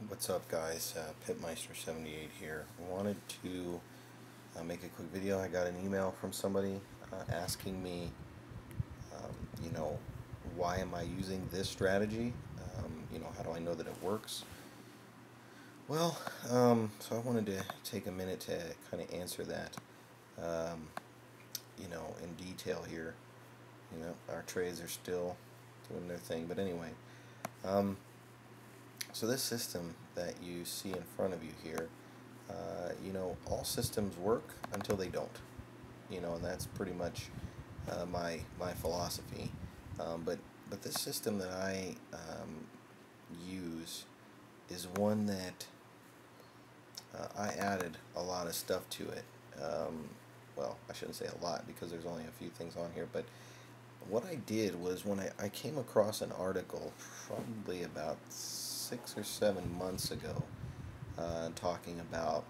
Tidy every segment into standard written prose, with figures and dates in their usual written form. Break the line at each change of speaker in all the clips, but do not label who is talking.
What's up, guys? Pitmeister78 here. Wanted to make a quick video. I got an email from somebody asking me, um, you know, why am I using this strategy? How do I know that it works? Well, so I wanted to take a minute to kind of answer that, um, in detail here. Our trades are still doing their thing, but anyway. So this system that you see in front of you here, all systems work until they don't. And that's pretty much my philosophy. But this system that I use is one that I added a lot of stuff to it. Well, I shouldn't say a lot because there's only a few things on here, but what I did was when I came across an article probably about 6 or 7 months ago, talking about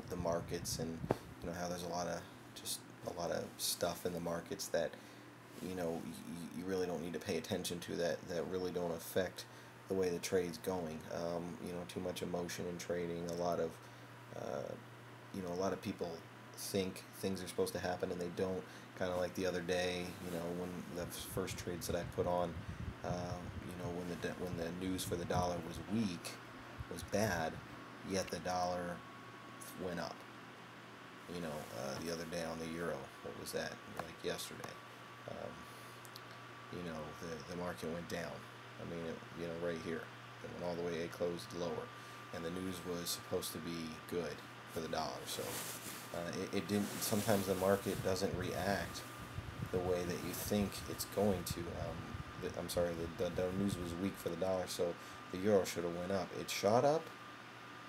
the markets, and how there's a lot of stuff in the markets that you really don't need to pay attention to, that really don't affect the way the trade's going. Too much emotion in trading, a lot of people think things are supposed to happen and they don't. Kind of like the other day, when the first trades that I put on, when the news for the dollar was weak, was bad, yet the dollar went up. The other day on the euro, what was that? Like yesterday, um, the market went down. I mean, right here, it went all the way. It closed lower, and the news was supposed to be good for the dollar. So it didn't. Sometimes the market doesn't react the way that you think it's going to. I'm sorry, the news was weak for the dollar, so the euro should have went up. It shot up,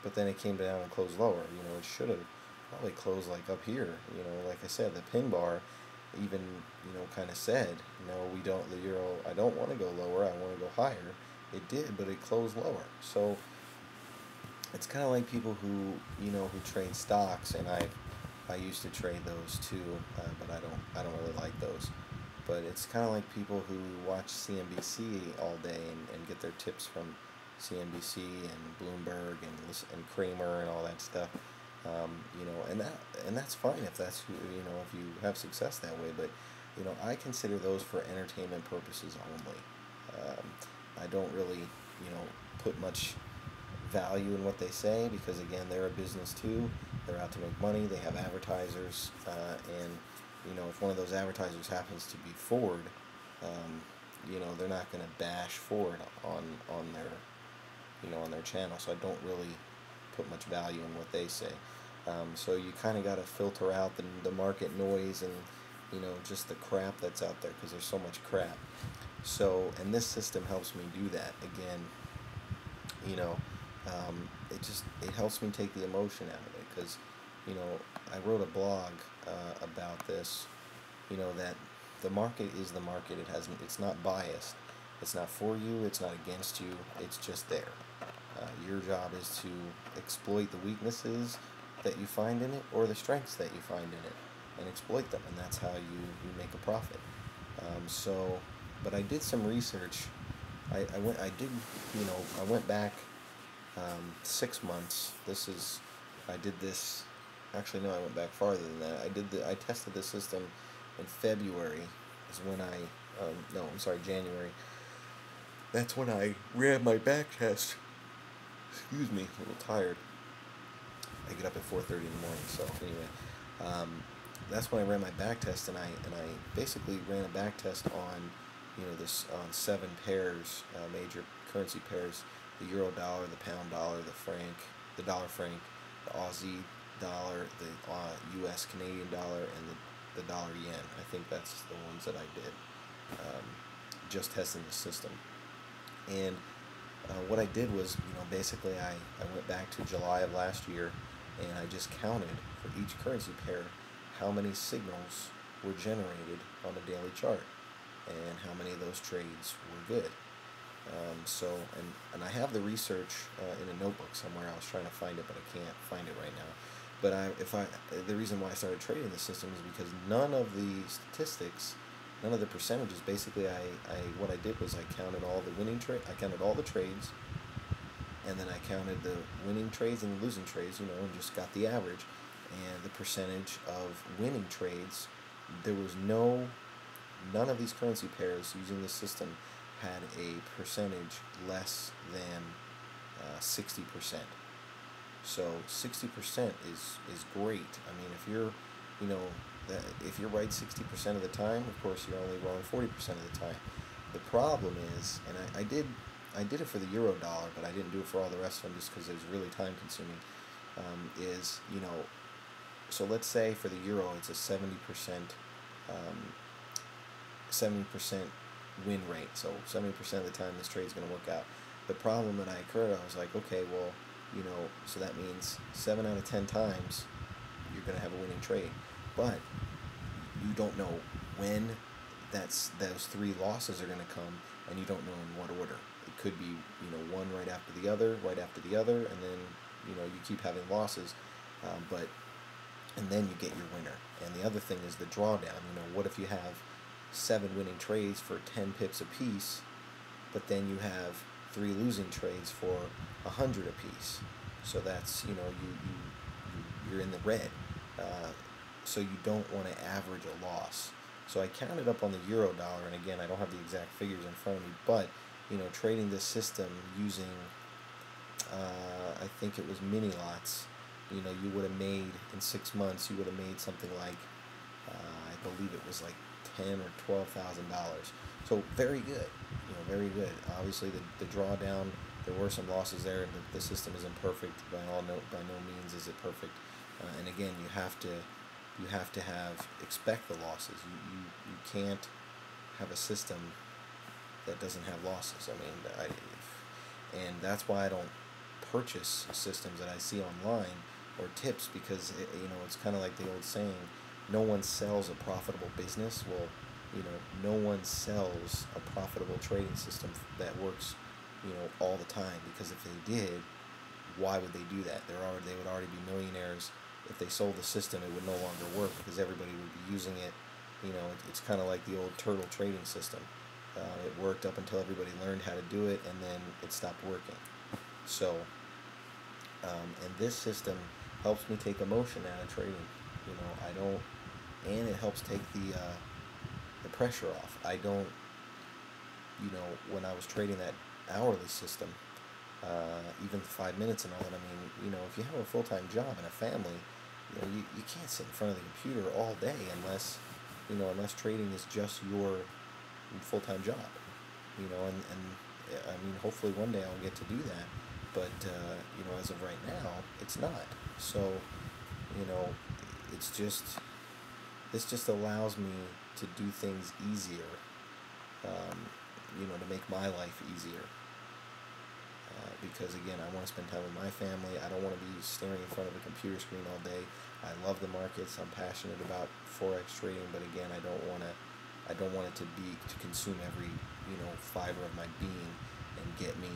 but then it came down and closed lower. It should have probably closed like up here. Like I said, the pin bar even kind of said, no, we don't. The euro, I don't want to go lower. I want to go higher. It did, but it closed lower. So it's kind of like people who trade stocks, and I used to trade those too, but I don't really like those. But it's kind of like people who watch CNBC all day and get their tips from CNBC and Bloomberg and Kramer and all that stuff. And that's fine if that's if you have success that way. But I consider those for entertainment purposes only. I don't really put much value in what they say, because again, they're a business too. They're out to make money. They have advertisers, and if one of those advertisers happens to be Ford, they're not going to bash Ford on their channel. So I don't really put much value in what they say. So you kind of got to filter out the market noise and just the crap that's out there, because there's so much crap. And this system helps me do that. Again, it helps me take the emotion out of it, because I wrote a blog about this, that the market is the market. It's not biased. It's not for you. It's not against you. It's just there. Your job is to exploit the weaknesses that you find in it, or the strengths that you find in it, and exploit them, and that's how you make a profit. But I did some research. I went back 6 months. I did this. Actually, no, I went back farther than that. I tested the system in February. Is when January. That's when I ran my back test. Excuse me, a little tired. I get up at 4:30 in the morning. So anyway, that's when I ran my back test, and I basically ran a back test on on 7 pairs, major currency pairs: the euro dollar, the pound dollar, the franc, the dollar franc, the Aussie dollar, the U.S. Canadian dollar, and the dollar yen. I think that's the ones that I did, just testing the system. And what I did was, basically I went back to July of last year, and I just counted for each currency pair how many signals were generated on a daily chart, and how many of those trades were good. And I have the research in a notebook somewhere. I was trying to find it, but I can't find it right now. But the reason why I started trading the system is because none of the statistics none of the percentages. Basically, what I did was I counted all the I counted all the trades, and then I counted the winning trades and the losing trades, and just got the average. And the percentage of winning trades, there was none of these currency pairs using this system had a percentage less than 60%. So 60% is great. I mean, you know, if you're right 60% of the time, of course you're only wrong 40% of the time. The problem is, and I did it for the euro dollar, but I didn't do it for all the rest of them just because it was really time consuming. Is so let's say for the euro it's a 70% 70% win rate. So 70% of the time this trade's going to work out. The problem that I occurred, I was like, okay, well, so that means 7 out of 10 times you're going to have a winning trade, but you don't know when those 3 losses are going to come, and you don't know in what order. It could be one right after the other, and then you keep having losses, but and then you get your winner. And the other thing is the drawdown. What if you have 7 winning trades for 10 pips apiece, but then you have 3 losing trades for 100 apiece? So that's you're in the red. So you don't want to average a loss. So I counted up on the euro dollar, and again, I don't have the exact figures in front of me, but trading this system using I think it was mini lots, you would have made in 6 months, you would have made something like I believe it was like $10,000 or $12,000. So very good, very good. Obviously, the drawdown, there were some losses there, and the system isn't perfect by no means is it perfect. And again, you have to expect the losses. You can't have a system that doesn't have losses. I mean, and that's why I don't purchase systems that I see online or tips, because it's kind of like the old saying, no one sells a profitable business. Well, no one sells a profitable trading system that works all the time, because if they did, why would they do that? They would already be millionaires. If they sold the system, it would no longer work because everybody would be using it. It's kind of like the old turtle trading system. It worked up until everybody learned how to do it, and then it stopped working. So, and this system helps me take emotion out of trading. I don't, and it helps take the pressure off. I don't, when I was trading that hourly system, even 5 minutes and all that. I mean, if you have a full-time job and a family, you can't sit in front of the computer all day unless trading is just your full-time job. And I mean, hopefully one day I'll get to do that, but as of right now, it's not. So, this just allows me to do things easier, to make my life easier. Because again, I want to spend time with my family. I don't want to be staring in front of a computer screen all day. I love the markets. I'm passionate about forex trading, but again, I don't want it to consume every fiber of my being and get me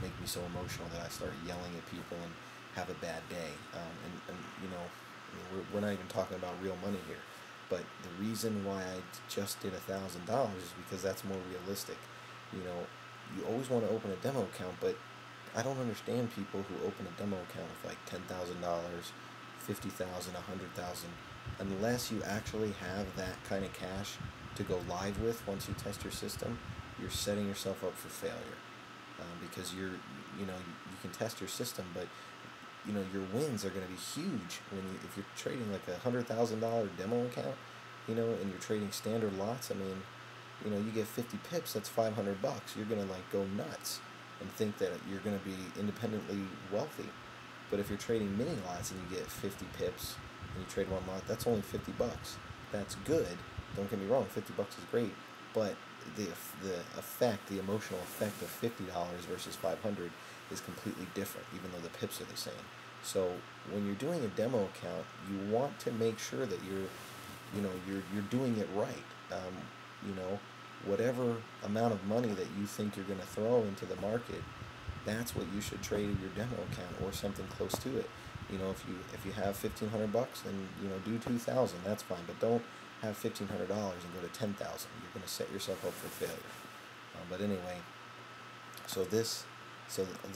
make me so emotional that I start yelling at people and have a bad day. We're not even talking about real money here, but the reason why I just did $1,000 is because that's more realistic. You always want to open a demo account, but I don't understand people who open a demo account with like $10,000, $50,000, $100,000, unless you actually have that kind of cash to go live with. Once you test your system, you're setting yourself up for failure, because you can test your system, but your wins are going to be huge if you're trading like $100,000 demo account, and you're trading standard lots. I mean, you get 50 pips, that's $500. You're going to like go nuts and think that you're going to be independently wealthy. But if you're trading mini lots and you get 50 pips and you trade one lot, that's only $50. That's good. Don't get me wrong, $50 is great, but the emotional effect of $50 versus $500 is completely different, even though the pips are the same. So when you're doing a demo account, you want to make sure that you're doing it right. Whatever amount of money that you think you're going to throw into the market, that's what you should trade in your demo account or something close to it. If you have $1,500, then do 2,000. That's fine, but don't have $1,500 and go to 10,000. You're going to set yourself up for failure. But anyway, so this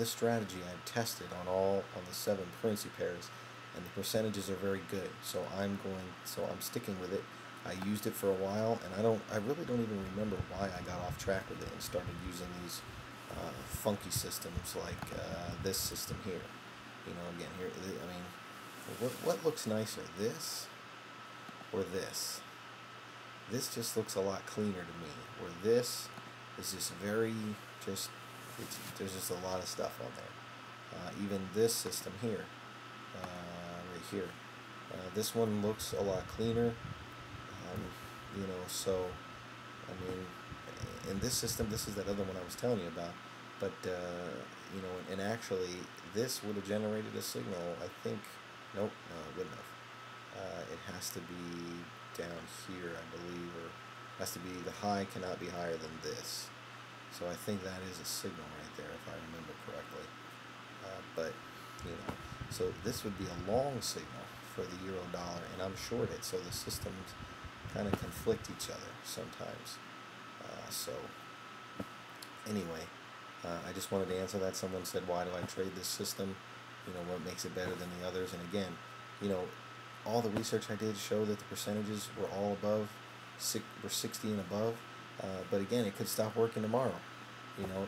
strategy I've tested on the 7 currency pairs, and the percentages are very good. So I'm sticking with it. I used it for a while, and I really don't even remember why I got off track with it and started using these funky systems like this system here. You know, again here, I mean, what looks nicer, this or this? This just looks a lot cleaner to me. Where this is just there's just a lot of stuff on there. Even this system here, right here, this one looks a lot cleaner. You know, so I mean, in this system, this is that other one I was telling you about. But you know, and actually, this would have generated a signal. I think, nope, no, it wouldn't have. It has to be down here, I believe, or has to be, the high cannot be higher than this. So I think that is a signal right there, if I remember correctly. But you know, so this would be a long signal for the euro dollar, and I'm short it. So the systems kind of conflict each other sometimes. So anyway, I just wanted to answer that. Someone said, why do I trade this system? You know, what makes it better than the others? And again, you know, all the research I did showed that the percentages were all above, were 60 and above. But again, it could stop working tomorrow. You know,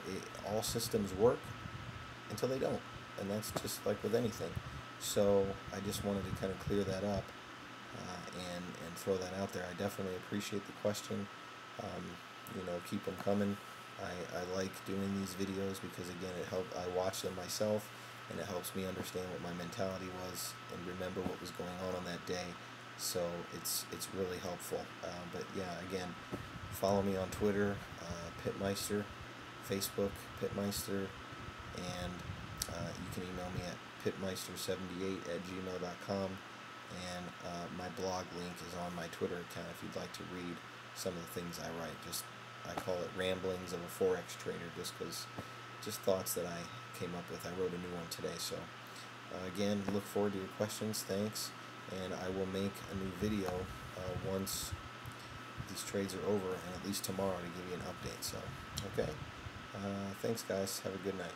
all systems work until they don't. And that's just like with anything. So I just wanted to kind of clear that up and throw that out there. I definitely appreciate the question. You know, keep them coming. I like doing these videos because, again, I watch them myself, and it helps me understand what my mentality was and remember what was going on that day. So it's really helpful. But yeah, again, follow me on Twitter, Pitmeister, Facebook, Pitmeister, and you can email me at pitmeister78@gmail.com, and my blog link is on my Twitter account if you'd like to read some of the things I write. I call it Ramblings of a Forex Trader, just thoughts that I came up with. I wrote a new one today. So again, look forward to your questions. Thanks, and I will make a new video once these trades are over, and at least tomorrow, to give you an update. So okay, thanks guys, have a good night.